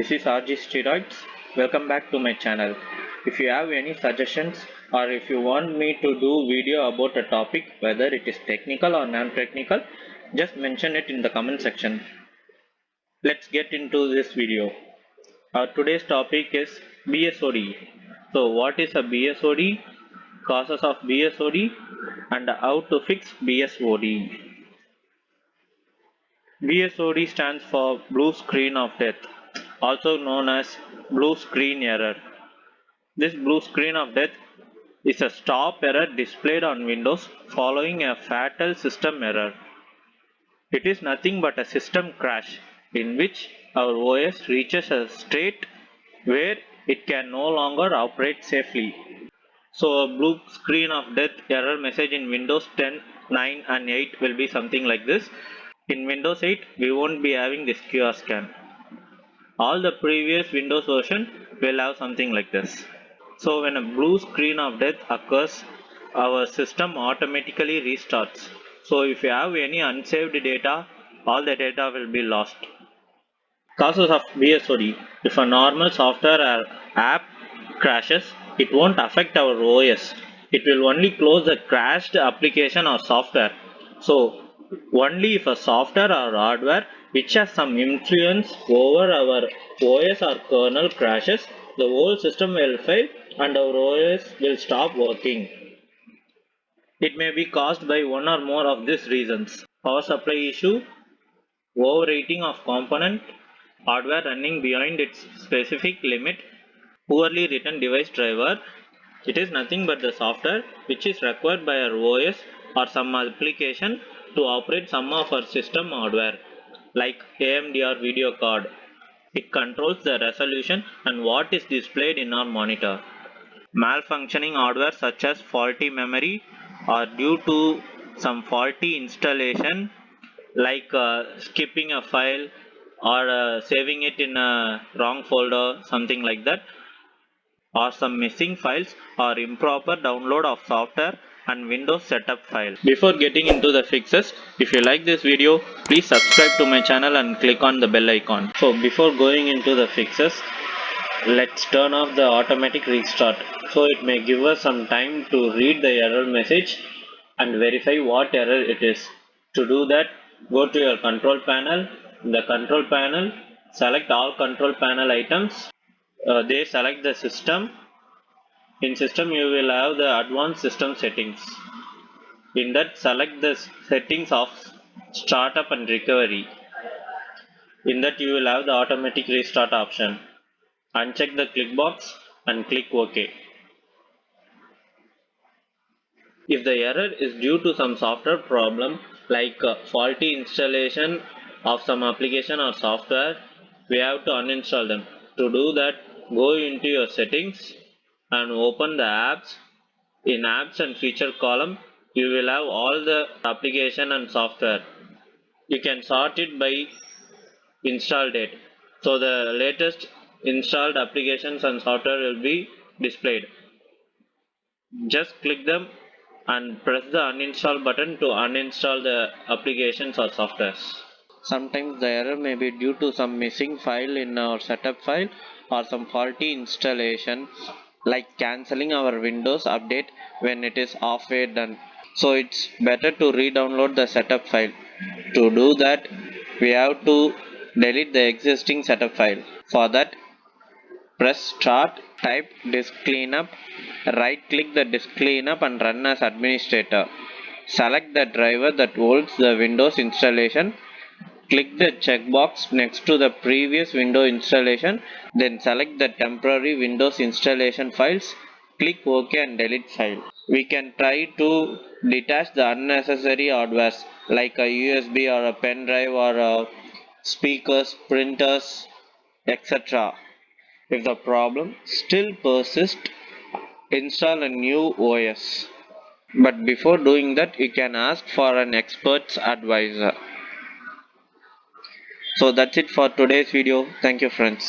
This is RG Steroids. Welcome back to my channel. If you have any suggestions or if you want me to do video about a topic, whether it is technical or non-technical, just mention it in the comment section. Let's get into this video. Our today's topic is BSoD. So what is a BSoD, causes of BSoD, and how to fix BSoD. BSoD stands for blue screen of death, also known as blue screen error. This blue screen of death is a stop error displayed on Windows following a fatal system error. It is nothing but a system crash in which our OS reaches a state where it can no longer operate safely. So a blue screen of death error message in Windows 10, 9 and 8 will be something like this. In Windows 8 we won't be having this QR scan. All the previous Windows version will have something like this. So when a blue screen of death occurs, our system automatically restarts. So if you have any unsaved data, all the data will be lost. Causes of BSoD. If a normal software or app crashes, it won't affect our OS. It will only close the crashed application or software. So only if a software or hardware which has some influence over our OS or kernel crashes, the whole system will fail and our OS will stop working. It may be caused by one or more of these reasons: power supply issue, overheating of component, hardware running beyond its specific limit, poorly written device driver. It is nothing but the software which is required by our OS or some application to operate some of our system hardware, like AMD video card. It controls the resolution and what is displayed in our monitor. Malfunctioning hardware such as faulty memory or due to some faulty installation, like skipping a file or saving it in a wrong folder, something like that, or some missing files or improper download of software and Windows setup file. Before getting into the fixes, if you like this video, please subscribe to my channel and click on the bell icon. So before going into the fixes, let's turn off the automatic restart. So it may give us some time to read the error message and verify what error it is. To do that, go to your control panel. In the control panel, select all control panel items. They select the system. In system you will have the advanced system settings. In that, select the settings of startup and recovery. In that you will have the automatic restart option. Uncheck the click box and click OK. If the error is due to some software problem like faulty installation of some application or software, we have to uninstall them. To do that, go into your settings and open the apps. In apps and feature column, you will have all the application and software. You can sort it by install date. So the latest installed applications and software will be displayed. Just click them and press the uninstall button to uninstall the applications or softwares. Sometimes the error may be due to some missing file in our setup file or some faulty installation, like cancelling our Windows update when it is halfway done. So it's better to re-download the setup file. To do that, we have to delete the existing setup file. For that, press start, type disk cleanup, right click the disk cleanup and run as administrator. Select the driver that holds the Windows installation. Click the checkbox next to the previous Windows installation, then select the temporary Windows installation files. Click OK and delete file. We can try to detach the unnecessary hardwares like a USB or a pen drive or speakers, printers, etc. If the problem still persists, install a new OS. But before doing that, you can ask for an expert's advisor. So that's it for today's video. Thank you, friends.